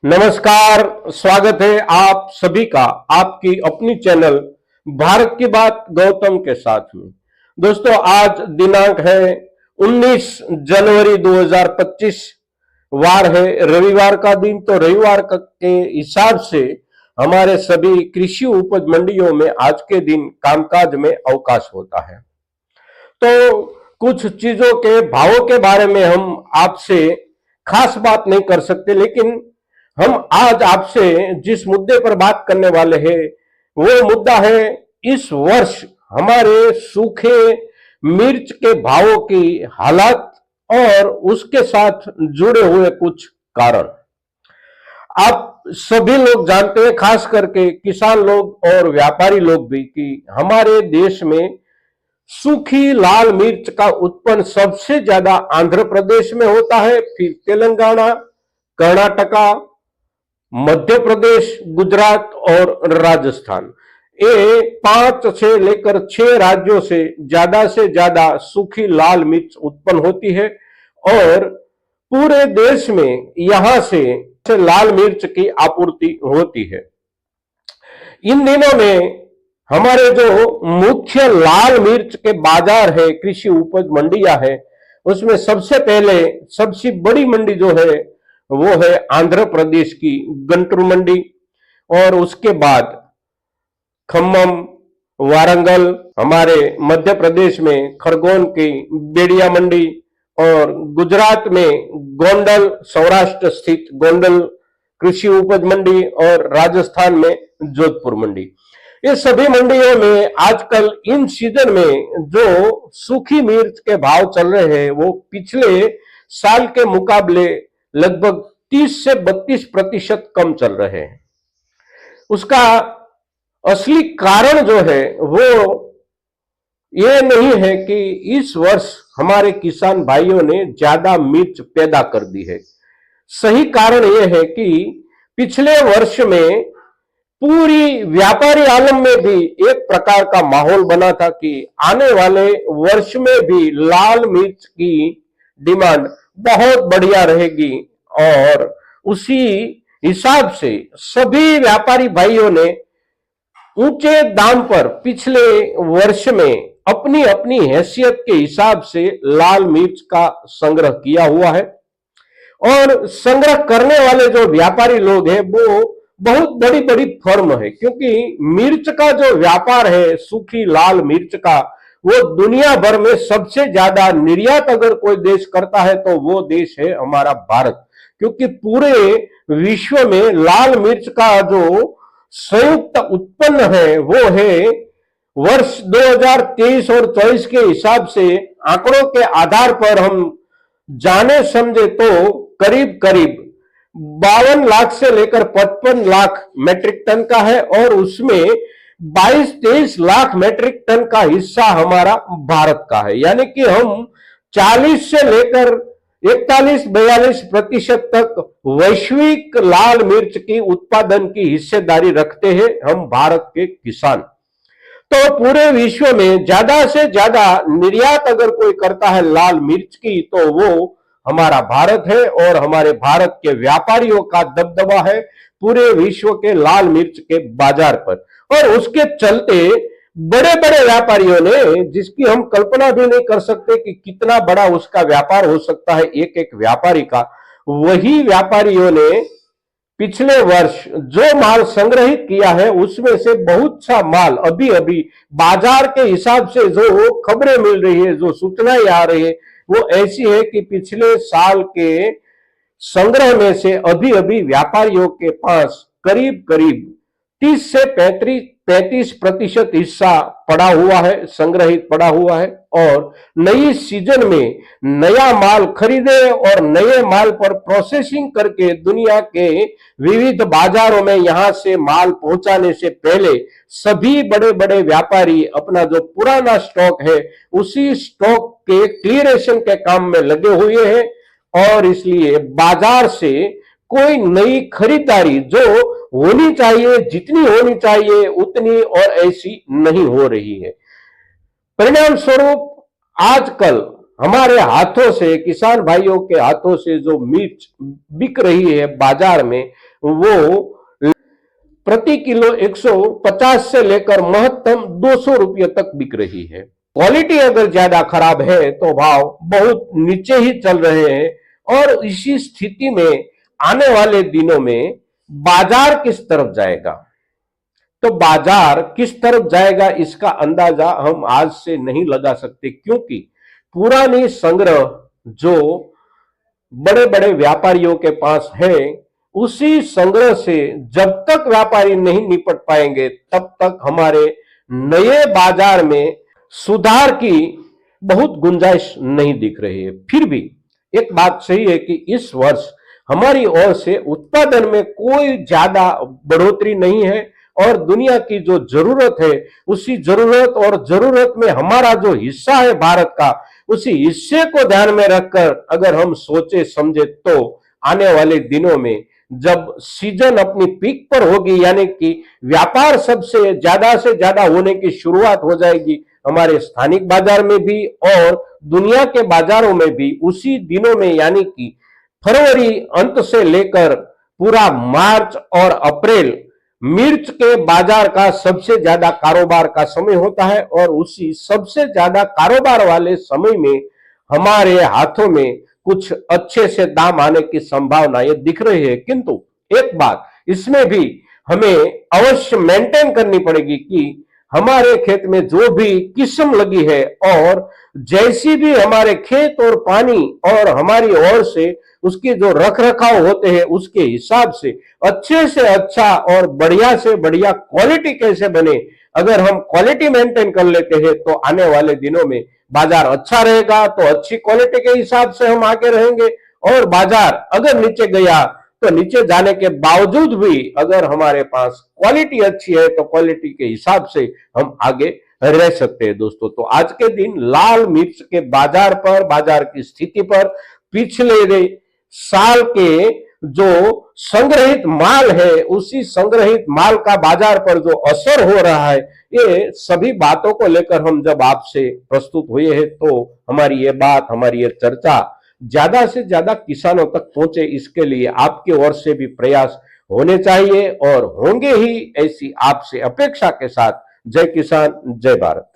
नमस्कार। स्वागत है आप सभी का आपकी अपनी चैनल भारत की बात गौतम के साथ में। दोस्तों, आज दिनांक है 19 जनवरी 2025, वार है रविवार का दिन। तो रविवार के हिसाब से हमारे सभी कृषि उपज मंडियों में आज के दिन कामकाज में अवकाश होता है। तो कुछ चीजों के भावों के बारे में हम आपसे खास बात नहीं कर सकते, लेकिन हम आज आपसे जिस मुद्दे पर बात करने वाले हैं वो मुद्दा है इस वर्ष हमारे सूखे मिर्च के भावों की हालत और उसके साथ जुड़े हुए कुछ कारण। आप सभी लोग जानते हैं, खास करके किसान लोग और व्यापारी लोग भी, कि हमारे देश में सूखी लाल मिर्च का उत्पन्न सबसे ज्यादा आंध्र प्रदेश में होता है, फिर तेलंगाना, कर्नाटका, मध्य प्रदेश, गुजरात और राजस्थान। ये 5 से लेकर 6 राज्यों से ज्यादा सूखी लाल मिर्च उत्पन्न होती है और पूरे देश में यहां से लाल मिर्च की आपूर्ति होती है। इन दिनों में हमारे जो मुख्य लाल मिर्च के बाजार है, कृषि उपज मंडियां है, उसमें सबसे पहले सबसे बड़ी मंडी जो है वो है आंध्र प्रदेश की गुंटूर मंडी, और उसके बाद खम्मम, वारंगल, हमारे मध्य प्रदेश में खरगोन की बेड़िया मंडी, और गुजरात में गोंडल, सौराष्ट्र स्थित गोंडल कृषि उपज मंडी, और राजस्थान में जोधपुर मंडी। ये सभी मंडियों में आजकल इन सीजन में जो सूखी मिर्च के भाव चल रहे हैं वो पिछले साल के मुकाबले लगभग 30 से 32% कम चल रहे हैं। उसका असली कारण जो है वो ये नहीं है कि इस वर्ष हमारे किसान भाइयों ने ज्यादा मिर्च पैदा कर दी है। सही कारण यह है कि पिछले वर्ष में पूरी व्यापारी आलम में भी एक प्रकार का माहौल बना था कि आने वाले वर्ष में भी लाल मिर्च की डिमांड बहुत बढ़िया रहेगी, और उसी हिसाब से सभी व्यापारी भाइयों ने ऊंचे दाम पर पिछले वर्ष में अपनी अपनी हैसियत के हिसाब से लाल मिर्च का संग्रह किया हुआ है। और संग्रह करने वाले जो व्यापारी लोग हैं वो बहुत बड़ी बड़ी फर्म है, क्योंकि मिर्च का जो व्यापार है, सूखी लाल मिर्च का, वो दुनिया भर में सबसे ज्यादा निर्यात अगर कोई देश करता है तो वो देश है हमारा भारत। क्योंकि पूरे विश्व में लाल मिर्च का जो संयुक्त उत्पन्न है वो है वर्ष 2023 और 24 के हिसाब से आंकड़ों के आधार पर हम जाने समझे तो करीब करीब 52 लाख से लेकर 55 लाख मेट्रिक टन का है, और उसमें 22-23 लाख मेट्रिक टन का हिस्सा हमारा भारत का है। यानी कि हम 40 से लेकर 41-42% तक वैश्विक लाल मिर्च की उत्पादन की हिस्सेदारी रखते हैं हम भारत के किसान। तो पूरे विश्व में ज्यादा से ज्यादा निर्यात अगर कोई करता है लाल मिर्च की तो वो हमारा भारत है, और हमारे भारत के व्यापारियों का दबदबा है पूरे विश्व के लाल मिर्च के बाजार पर। और उसके चलते बड़े बड़े व्यापारियों ने, जिसकी हम कल्पना भी नहीं कर सकते कि कितना बड़ा उसका व्यापार हो सकता है एक एक व्यापारी का, वही व्यापारियों ने पिछले वर्ष जो माल संग्रहित किया है उसमें से बहुत सा माल अभी अभी बाजार के हिसाब से जो खबरें मिल रही है, जो सूचनाएं आ रही है, वो ऐसी है कि पिछले साल के संग्रह में से अभी अभी व्यापारियों के पास करीब करीब 30 से 35% हिस्सा पड़ा हुआ है, संग्रहित पड़ा हुआ है। और नई सीजन में नया माल खरीदे और नए माल पर प्रोसेसिंग करके दुनिया के विविध बाजारों में यहां से माल पहुंचाने से पहले सभी बड़े बड़े व्यापारी अपना जो पुराना स्टॉक है उसी स्टॉक के क्लियरेशन के काम में लगे हुए हैं, और इसलिए बाजार से कोई नई खरीदारी जो होनी चाहिए, जितनी होनी चाहिए उतनी और ऐसी नहीं हो रही है। परिणाम स्वरूप आजकल हमारे हाथों से, किसान भाइयों के हाथों से जो मिर्च बिक रही है बाजार में, वो प्रति किलो 150 से लेकर महत्तम 200 रुपये तक बिक रही है। क्वालिटी अगर ज्यादा खराब है तो भाव बहुत नीचे ही चल रहे हैं। और इसी स्थिति में आने वाले दिनों में बाजार किस तरफ जाएगा, तो बाजार किस तरफ जाएगा इसका अंदाजा हम आज से नहीं लगा सकते, क्योंकि पुरानी संग्रह जो बड़े बड़े व्यापारियों के पास है, उसी संग्रह से जब तक व्यापारी नहीं निपट पाएंगे तब तक हमारे नए बाजार में सुधार की बहुत गुंजाइश नहीं दिख रही है। फिर भी एक बात सही है कि इस वर्ष हमारी ओर से उत्पादन में कोई ज्यादा बढ़ोतरी नहीं है, और दुनिया की जो जरूरत है उसी जरूरत और जरूरत में हमारा जो हिस्सा है भारत का, उसी हिस्से को ध्यान में रखकर अगर हम सोचे समझे तो आने वाले दिनों में जब सीजन अपनी पीक पर होगी, यानी कि व्यापार सबसे ज्यादा से ज्यादा होने की शुरुआत हो जाएगी हमारे स्थानिक बाजार में भी और दुनिया के बाजारों में भी, उसी दिनों में यानी कि फरवरी अंत से लेकर पूरा मार्च और अप्रैल मिर्च के बाजार का सबसे ज्यादा कारोबार का समय होता है। और उसी सबसे ज्यादा कारोबार वाले समय में हमारे हाथों में कुछ अच्छे से दाम आने की संभावनाएं दिख रही है। किंतु एक बात इसमें भी हमें अवश्य मेंटेन करनी पड़ेगी कि हमारे खेत में जो भी किस्म लगी है और जैसी भी हमारे खेत और पानी और हमारी ओर से उसके जो रख रखाव होते हैं उसके हिसाब से अच्छे से अच्छा और बढ़िया से बढ़िया क्वालिटी कैसे बने, अगर हम क्वालिटी मेंटेन कर लेते हैं तो आने वाले दिनों में बाजार अच्छा रहेगा, तो अच्छी क्वालिटी के हिसाब से हम आगे रहेंगे। और बाजार अगर नीचे गया तो नीचे जाने के बावजूद भी अगर हमारे पास क्वालिटी अच्छी है तो क्वालिटी के हिसाब से हम आगे रह सकते हैं। दोस्तों, तो आज के दिन लाल मिर्च के बाजार पर, बाजार की स्थिति पर पिछले साल के जो संग्रहित माल है उसी संग्रहित माल का बाजार पर जो असर हो रहा है, ये सभी बातों को लेकर हम जब आपसे प्रस्तुत हुए हैं तो हमारी ये बात, हमारी ये चर्चा ज्यादा से ज्यादा किसानों तक पहुंचे, इसके लिए आपकी ओर से भी प्रयास होने चाहिए और होंगे ही, ऐसी आपसे अपेक्षा के साथ। जय किसान, जय भारत।